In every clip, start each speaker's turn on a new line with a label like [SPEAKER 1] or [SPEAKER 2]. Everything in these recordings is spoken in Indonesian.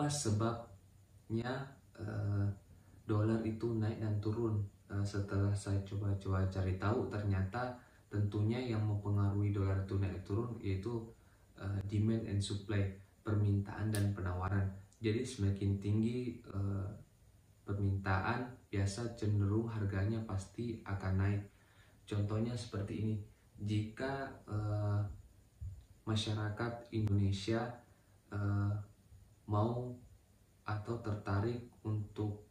[SPEAKER 1] apa sebabnya dolar itu naik dan turun? Setelah saya coba-coba cari tahu, ternyata tentunya yang mempengaruhi dolar itu naik turun yaitu demand and supply, permintaan dan penawaran. Jadi semakin tinggi permintaan, biasa cenderung harganya pasti akan naik. Contohnya seperti ini, jika masyarakat Indonesia mau atau tertarik untuk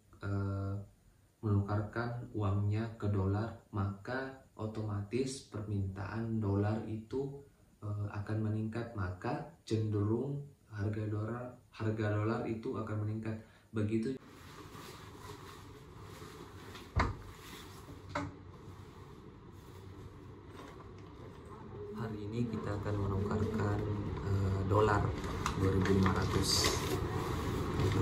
[SPEAKER 1] menukarkan uangnya ke dolar, maka otomatis permintaan dolar itu akan meningkat, maka cenderung harga dolar itu akan meningkat. Begitu hari ini kita akan menukarkan dolar 2.500 gitu.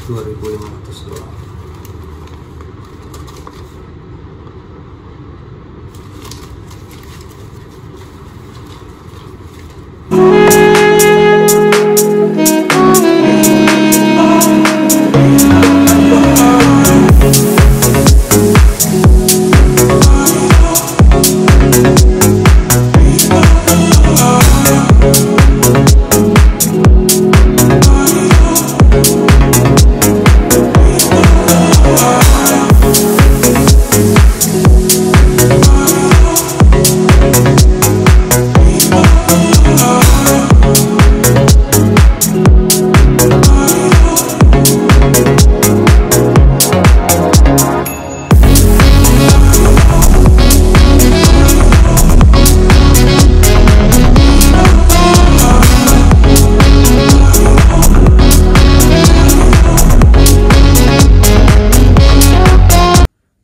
[SPEAKER 1] 2.500 dolar.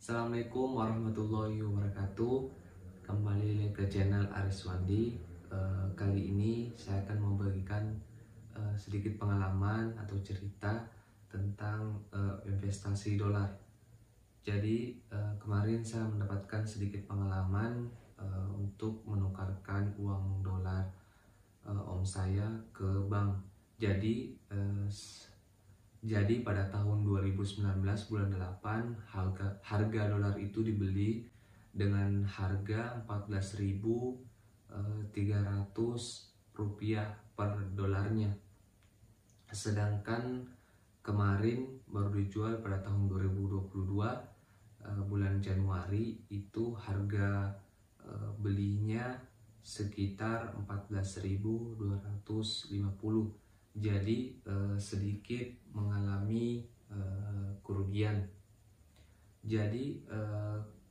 [SPEAKER 1] Assalamualaikum warahmatullahi wabarakatuh. Kembali ke channel Ariswandi. Kali ini saya akan membagikan sedikit pengalaman atau cerita tentang investasi dolar. Jadi kemarin saya mendapatkan sedikit pengalaman untuk menukarkan uang dolar om saya ke bank. Jadi pada tahun 2019 bulan 8 harga dolar itu dibeli dengan harga 14.300 rupiah per dolarnya. Sedangkan kemarin baru dijual pada tahun 2022 bulan Januari, itu harga belinya sekitar 14.250. Jadi sedikit mengalami kerugian. Jadi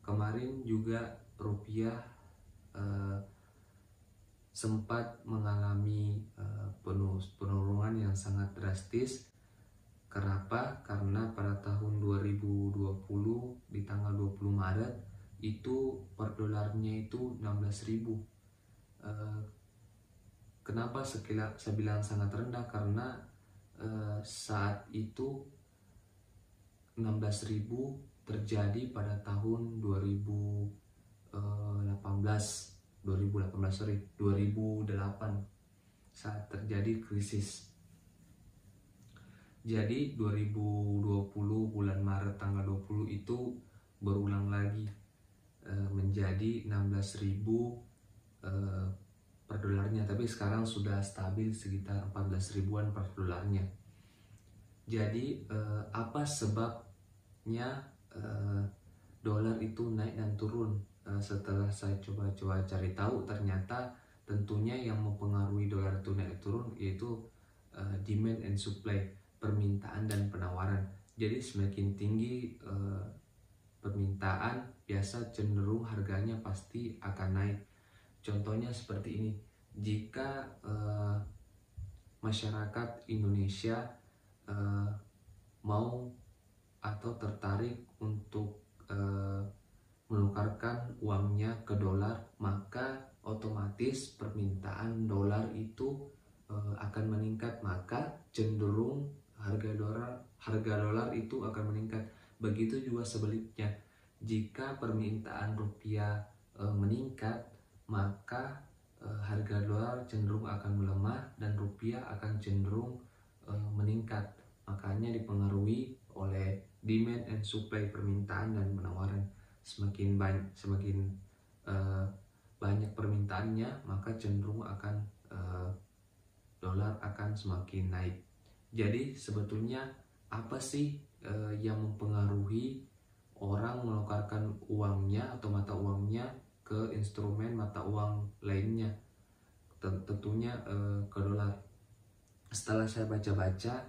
[SPEAKER 1] kemarin juga rupiah sempat mengalami penurunan yang sangat drastis. Kenapa? Karena pada tahun 2020 di tanggal 20 Maret itu per dolarnya itu 16.000. Kenapa saya bilang sangat rendah? Karena saat itu 16.000 terjadi pada tahun 2008 saat terjadi krisis. Jadi 2020 bulan Maret tanggal 20 itu berulang lagi menjadi 16.000 per dolarnya, tapi sekarang sudah stabil sekitar 14 ribuan per dolarnya. Jadi apa sebabnya dolar itu naik dan turun? Setelah saya coba-coba cari tahu, ternyata tentunya yang mempengaruhi dolar itu naik turun yaitu demand and supply, permintaan dan penawaran. Jadi semakin tinggi permintaan, biasa cenderung harganya pasti akan naik. Contohnya seperti ini, jika masyarakat Indonesia mau atau tertarik untuk menukarkan uangnya ke dolar, maka otomatis permintaan dolar itu akan meningkat, maka cenderung harga dolar itu akan meningkat. Begitu juga sebaliknya, jika permintaan rupiah meningkat, maka harga dolar cenderung akan melemah dan rupiah akan cenderung meningkat. Makanya dipengaruhi oleh demand and supply, permintaan dan penawaran. Semakin banyak permintaannya, maka cenderung akan dolar akan semakin naik. Jadi sebetulnya apa sih yang mempengaruhi orang menukarkan uangnya atau mata uangnya ke instrumen mata uang lainnya? Tentunya ke dolar. Setelah saya baca-baca,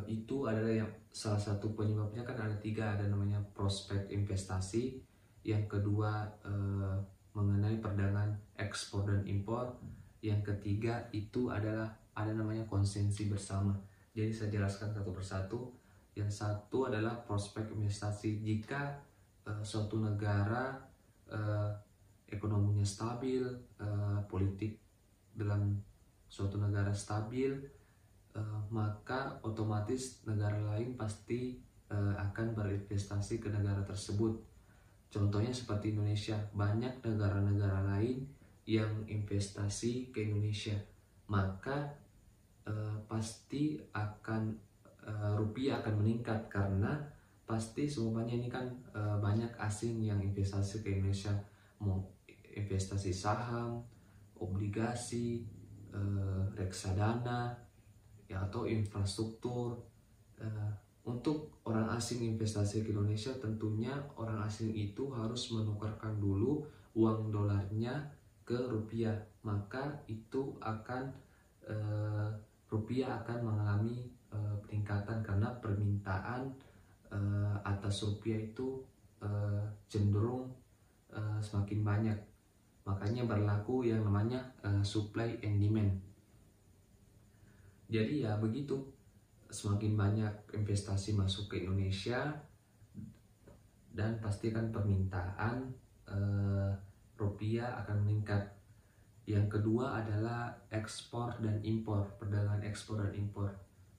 [SPEAKER 1] itu adalah yang salah satu penyebabnya kan ada 3, ada namanya prospek investasi, yang kedua mengenai perdagangan ekspor dan impor, yang ketiga itu adalah ada namanya konsensi bersama. Jadi saya jelaskan satu persatu. Yang satu adalah prospek investasi. Jika suatu negara ekonominya stabil, politik dalam suatu negara stabil, maka otomatis negara lain pasti akan berinvestasi ke negara tersebut. Contohnya seperti Indonesia, banyak negara-negara lain yang investasi ke Indonesia, maka pasti akan rupiah akan meningkat, karena pasti semuanya ini kan banyak asing yang investasi ke Indonesia, mau investasi saham, obligasi, reksadana, ya, atau infrastruktur. Untuk orang asing investasi ke Indonesia, tentunya orang asing itu harus menukarkan dulu uang dolarnya ke rupiah, maka itu akan rupiah akan mengalami peningkatan karena permintaan atas rupiah itu cenderung semakin banyak. Makanya berlaku yang namanya supply and demand. Jadi ya begitu, semakin banyak investasi masuk ke Indonesia dan pastikan permintaan rupiah akan meningkat. Yang kedua adalah ekspor dan impor, perdagangan ekspor dan impor.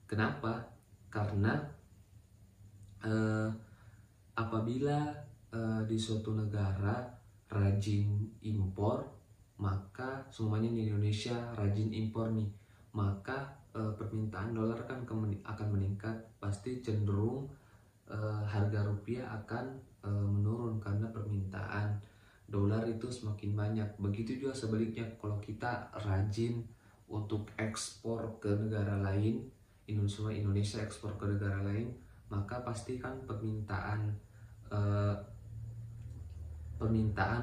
[SPEAKER 1] Kenapa? Karena apabila di suatu negara rajin impor, maka semuanya di Indonesia rajin impor nih, maka permintaan dolar kan akan meningkat, pasti cenderung harga rupiah akan menurun karena permintaan dolar itu semakin banyak. Begitu juga sebaliknya, kalau kita rajin untuk ekspor ke negara lain, Indonesia ekspor ke negara lain, maka pasti kan permintaan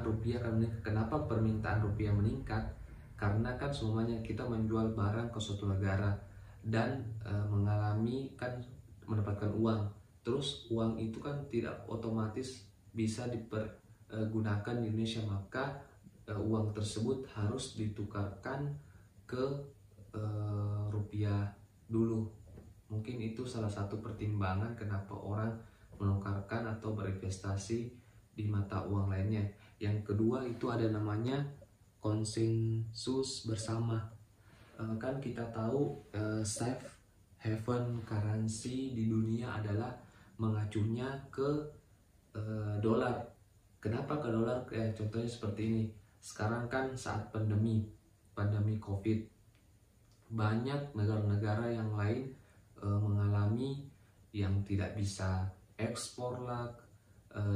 [SPEAKER 1] rupiah akan meningkat. Kenapa permintaan rupiah meningkat? Karena kan semuanya kita menjual barang ke suatu negara dan mendapatkan uang. Terus uang itu kan tidak otomatis bisa dipergunakan di Indonesia, maka uang tersebut harus ditukarkan ke rupiah dulu. Mungkin itu salah satu pertimbangan kenapa orang menukarkan atau berinvestasi di mata uang lainnya. Yang kedua itu ada namanya konsensus bersama. Kan kita tahu safe haven currency di dunia adalah mengacunya ke dolar. Kenapa ke dolar? Contohnya seperti ini. Sekarang kan saat pandemi COVID, banyak negara-negara yang lain mengalami yang tidak bisa ekspor lah,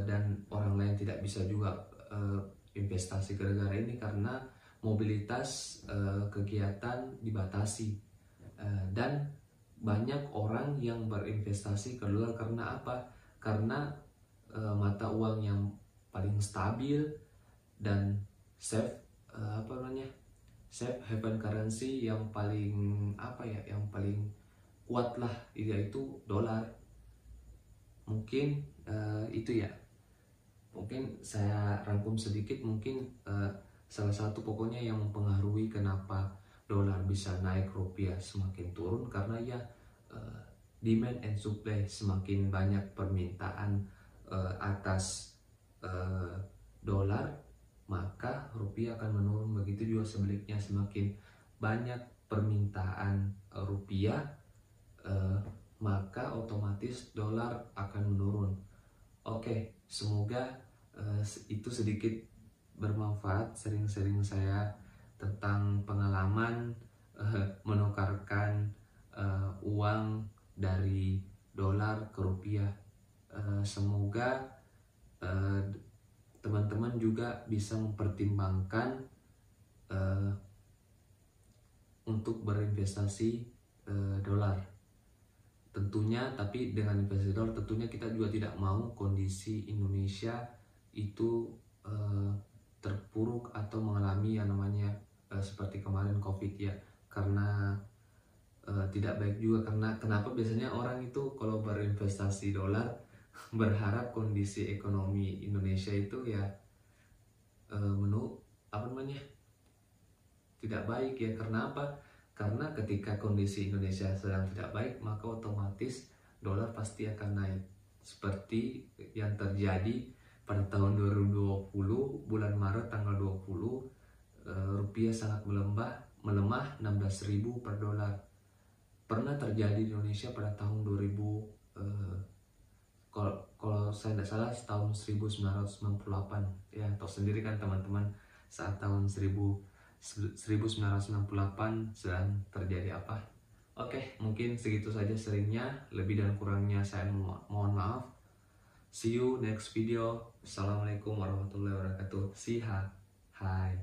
[SPEAKER 1] dan orang lain tidak bisa juga investasi ke negara ini karena mobilitas kegiatan dibatasi, dan banyak orang yang berinvestasi ke dolar. Karena apa? Karena mata uang yang paling stabil dan safe haven currency yang paling yang paling kuat lah, yaitu dolar. Mungkin itu ya, mungkin saya rangkum sedikit. Mungkin salah satu pokoknya yang mempengaruhi kenapa dolar bisa naik, rupiah semakin turun, karena ya demand and supply, semakin banyak permintaan atas dolar, maka rupiah akan menurun. Begitu juga sebaliknya, semakin banyak permintaan rupiah, maka otomatis dolar akan menurun. Oke, semoga itu sedikit bermanfaat, sering-sering saya tentang pengalaman menukarkan uang dari dolar ke rupiah. Semoga teman-teman juga bisa mempertimbangkan untuk berinvestasi dolar. Tentunya, tapi dengan investasi dolar tentunya kita juga tidak mau kondisi Indonesia itu terpuruk atau mengalami yang namanya seperti kemarin COVID ya, karena tidak baik juga. Karena kenapa biasanya orang itu kalau berinvestasi dolar berharap kondisi ekonomi Indonesia itu ya tidak baik ya. Karena apa? Karena ketika kondisi Indonesia sedang tidak baik, maka otomatis dolar pasti akan naik. Seperti yang terjadi pada tahun 2020 bulan Maret tanggal 20, rupiah sangat melemah 16.000 per dolar. Pernah terjadi di Indonesia pada tahun 2000, kalau saya tidak salah tahun 1998 ya, tahu sendiri kan teman-teman saat tahun 1998 sedang terjadi apa. Oke, mungkin segitu saja seringnya, lebih dan kurangnya saya mohon maaf. See you next video. Assalamualaikum warahmatullahi wabarakatuh. See ya. Hai.